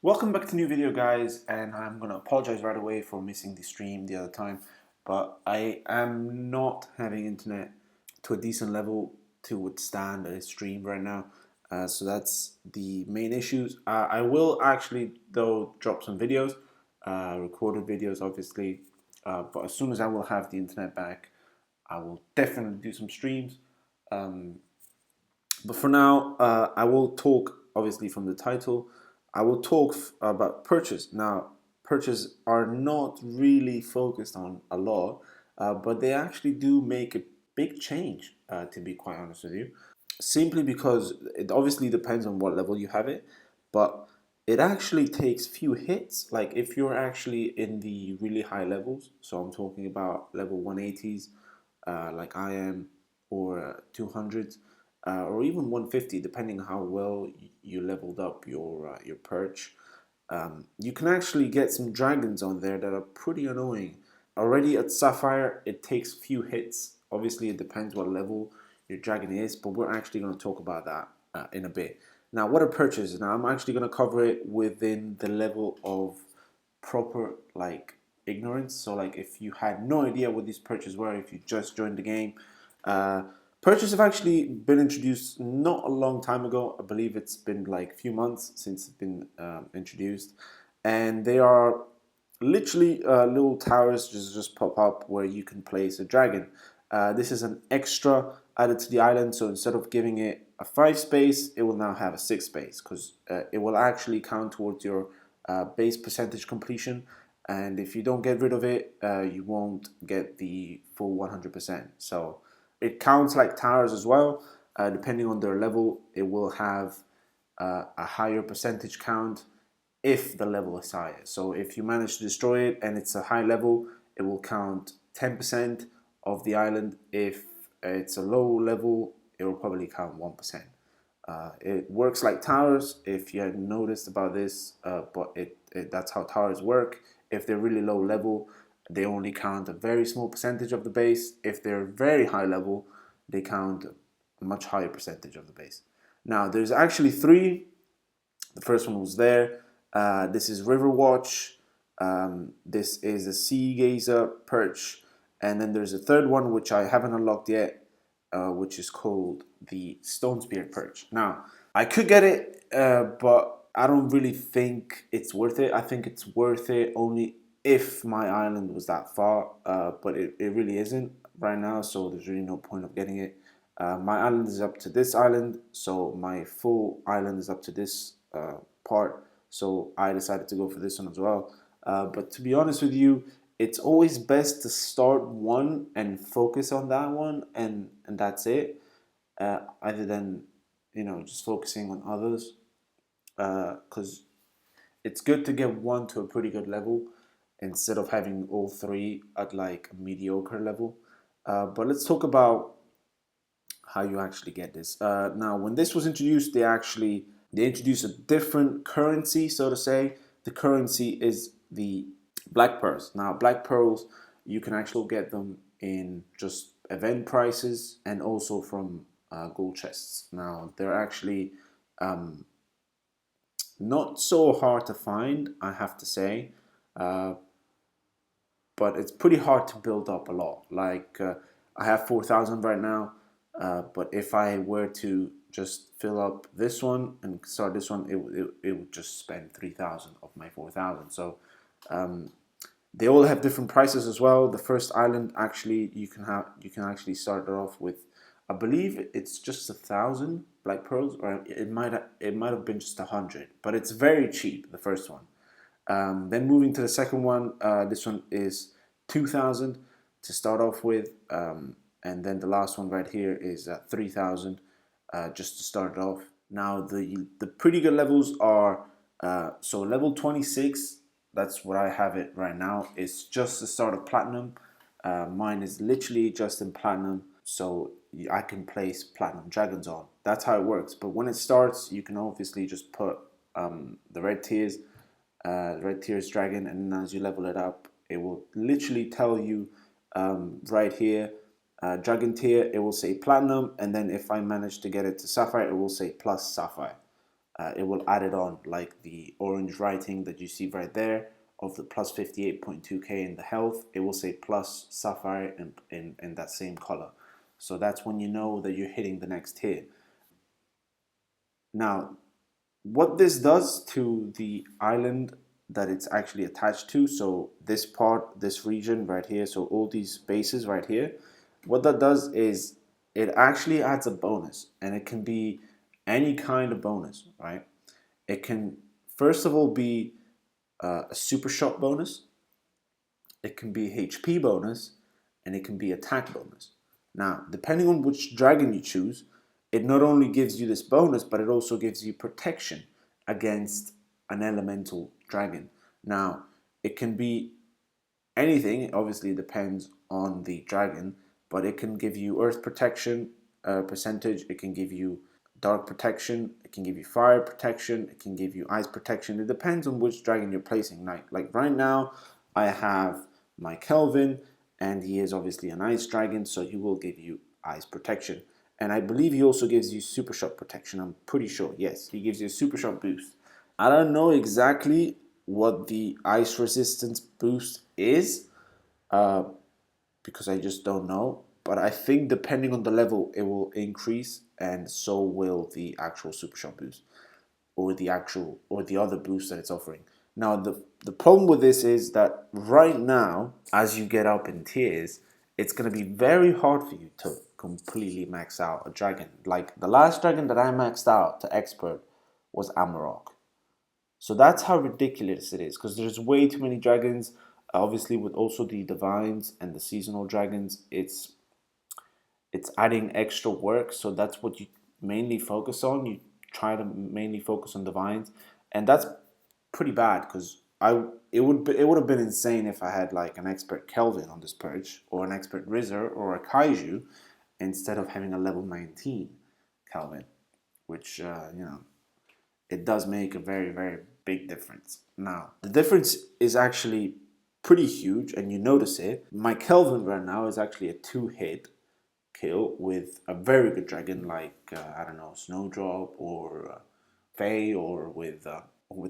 Welcome back to a new video, guys, and I'm gonna apologize right away for missing the stream the other time, but I am not having internet to a decent level to withstand a stream right now. So that's the main issues. I will actually though drop some videos, recorded videos obviously, but as soon as I will have the internet back, I will definitely do some streams. But for now, I will talk, obviously, from the title. I will talk about Perches. Now, Perches are not really focused on a lot, but they actually do make a big change, to be quite honest with you. Simply because it obviously depends on what level you have it, but it actually takes few hits. Like if you're actually in the really high levels, so I'm talking about level 180s, like I am, or 200s, or even 150, depending how well you leveled up your perch. You can actually get some dragons on there that are pretty annoying. Already at Sapphire, it takes few hits. Obviously, it depends what level your dragon is, but we're actually going to talk about that in a bit. Now, what are perches? Now, I'm actually going to cover it within the level of proper, like, ignorance. So, like, if you had no idea what these perches were, if you just joined the game, uh, perches have actually been introduced not a long time ago. I believe it's been like a few months since it's been introduced, and they are literally little towers just pop up where you can place a dragon. This is an extra added to the island, so instead of giving it a 5 space, it will now have a 6 space because it will actually count towards your base percentage completion. And if you don't get rid of it, you won't get the full 100%. So it counts like towers as well. Depending on their level, it will have a higher percentage count if the level is higher. So if you manage to destroy it and it's a high level, it will count 10% of the island. If it's a low level, it will probably count 1%. It works like towers, if you hadn't noticed about this, but that's how towers work. If they're really low level, they only count a very small percentage of the base. If they're very high level, they count a much higher percentage of the base. Now, there's actually three. The first one was there. This is Riverwatch. This is a Sea Gazer Perch. And then there's a third one, which I haven't unlocked yet, which is called the Stone Spear Perch. Now, I could get it, but I don't really think it's worth it. I think it's worth it only if my island was that far, but it really isn't right now, so there's really no point of getting it. My island is up to this island, so my full island is up to this part, so I decided to go for this one as well. But to be honest with you, it's always best to start one and focus on that one, and that's it, other than just focusing on others, because it's good to get one to a pretty good level instead of having all three at like a mediocre level. But let's talk about how you actually get this. Now, when this was introduced, they introduced a different currency, so to say. The currency is the black pearls. Now, black pearls, you can actually get them in just event prices and also from gold chests. Now, they're actually not so hard to find, I have to say, but it's pretty hard to build up a lot. Like, I have 4,000 right now, but if I were to just fill up this one and start this one, it would just spend 3,000 of my 4,000. So they all have different prices as well. The first island, actually, you can actually start it off with, I believe it's just 1,000 black pearls, or it might have been just 100, but it's very cheap. The first one. Then moving to the second one, this one is 2,000 to start off with, and then the last one right here is 3,000 just to start it off. Now the pretty good levels are so level 26. That's what I have it right now. It's just the start of platinum. Mine is literally just in platinum, so I can place platinum dragons on. That's how it works. But when it starts, you can obviously just put the red tiers dragon, and as you level it up, it will literally tell you right here, dragon tier, it will say platinum, and then if I manage to get it to sapphire, it will say plus sapphire. it will add it on, like the orange writing that you see right there of the plus 58.2k in the health. It will say plus sapphire in that same color. So that's when you know that you're hitting the next tier. Now, what this does to the island that it's actually attached to, so this part, this region right here, so all these bases right here, what that does is it actually adds a bonus, and it can be any kind of bonus, right? It can first of all be a super shot bonus, it can be HP bonus, and it can be attack bonus. Now, depending on which dragon you choose, it not only gives you this bonus, but it also gives you protection against an elemental dragon. Now, it can be anything, it obviously depends on the dragon, but it can give you earth protection percentage, it can give you dark protection, it can give you fire protection, it can give you ice protection. It depends on which dragon you're placing. Like right now, I have my Kelvin, and he is obviously an ice dragon, so he will give you ice protection. And I believe he also gives you super shot protection. I'm pretty sure. Yes, he gives you a super shot boost. I don't know exactly what the ice resistance boost is, uh, because I just don't know. But I think depending on the level, it will increase, and so will the actual super shot boost, or the other boost that it's offering. Now, the problem with this is that right now, as you get up in tiers, it's going to be very hard for you to completely max out a dragon. Like the last dragon that I maxed out to expert was Amarok. So that's how ridiculous it is, because there's way too many dragons. Obviously, with also the divines and the seasonal dragons, it's adding extra work. So that's what you mainly focus on. You try to mainly focus on divines, and that's pretty bad, because it would have been insane if I had like an expert Kelvin on this perch, or an expert Rizzer, or a Kaiju, instead of having a level 19 Kelvin, which it does make a very, very big difference. Now, the difference is actually pretty huge, and you notice it. My Kelvin right now is actually a 2-hit kill with a very good dragon like, I don't know, Snowdrop, or Faye, or with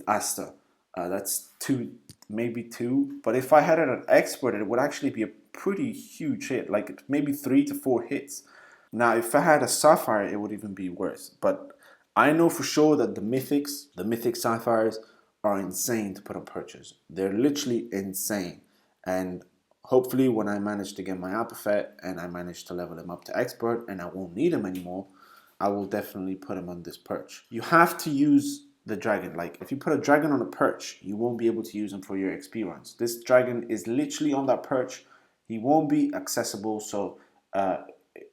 Asta. That's two, maybe two. But if I had an expert, it would actually be a pretty huge hit, like maybe 3 to 4 hits. Now, if I had a Sapphire, it would even be worse. But I know for sure that the mythic Sapphires, are insane to put on Perches. They're literally insane. And hopefully, when I manage to get my Apophet and I manage to level him up to expert and I won't need him anymore, I will definitely put him on this perch. You have to use the dragon. Like, if you put a dragon on a perch, you won't be able to use him for your XP runs. This dragon is literally on that perch. He won't be accessible. So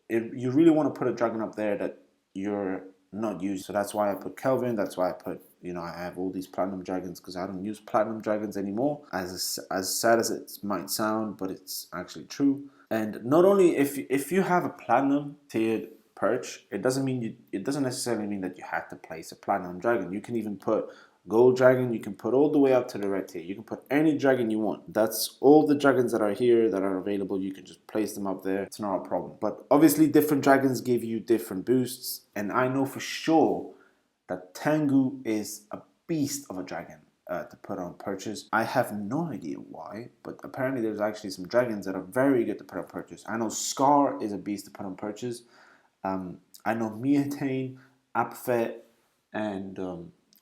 you really want to put a dragon up there that you're not using. So that's why I put Kelvin. That's why I put, I have all these platinum dragons, because I don't use platinum dragons anymore. As sad as it might sound, but it's actually true. And not only, if you have a platinum tiered perch, it doesn't necessarily mean that you have to place a platinum dragon. You can even put gold dragon. You can put all the way up to the red tier. You can put any dragon you want. That's all the dragons that are here that are available. You can just place them up there. It's not a problem. But obviously, different dragons give you different boosts, and I know for sure that Tengu is a beast of a dragon to put on Perches. I have no idea why, but apparently there's actually some dragons that are very good to put on Perches. I know Scar is a beast to put on Perches. I know Miatane, Apfet, and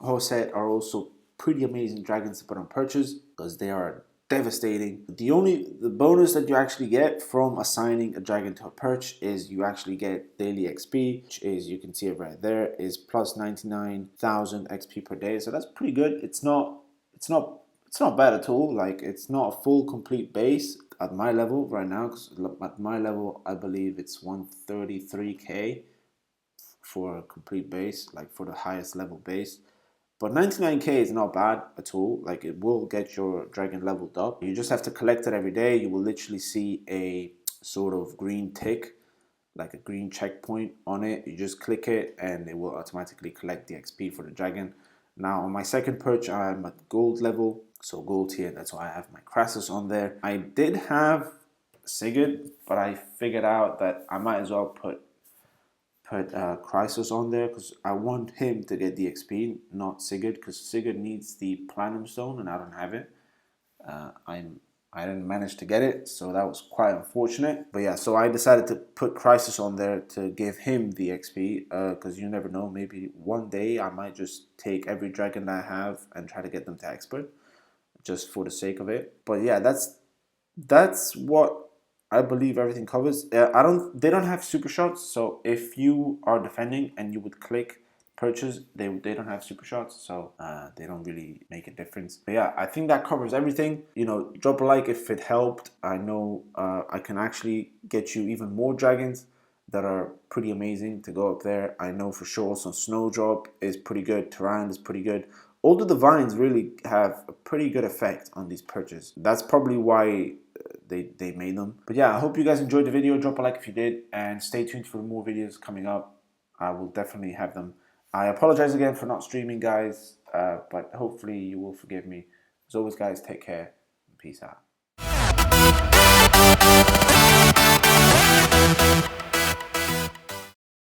Hoset are also pretty amazing dragons to put on Perches, because they are devastating. The bonus that you actually get from assigning a dragon to a perch is you actually get daily XP, which is, you can see it right there, is plus 99,000 XP per day. So that's pretty good. It's not bad at all. Like, it's not a full complete base at my level right now, because at my level I believe it's 133k for a complete base, like for the highest level base. But 99k is not bad at all. Like, it will get your dragon leveled up. You just have to collect it every day. You will literally see a sort of green tick, like a green checkpoint on it. You just click it and it will automatically collect the XP for the dragon. Now, on my second perch, I'm at gold level. So gold tier, that's why I have my Crassus on there. I did have Sigurd, but I figured out that I might as well put put Chrysos on there because I want him to get the XP, not Sigurd, because Sigurd needs the Platinum Stone and I don't have it. I didn't manage to get it, so that was quite unfortunate. But yeah, so I decided to put Chrysos on there to give him the XP, because you never know, maybe one day I might just take every dragon that I have and try to get them to expert, just for the sake of it. But yeah, that's what I believe everything covers. They don't have super shots, so if you are defending and you would click Perches, they don't have super shots, so they don't really make a difference. But yeah, I think that covers everything. You know, drop a like if it helped. I know I can actually get you even more dragons that are pretty amazing to go up there. I know for sure also Snowdrop is pretty good, Terran is pretty good. All the divines really have a pretty good effect on these Perches. That's probably why they made them. But yeah, I hope you guys enjoyed the video. Drop a like if you did, and stay tuned for more videos coming up. I will definitely have them. I apologize again for not streaming, guys, but hopefully you will forgive me. As always, guys, take care and peace out.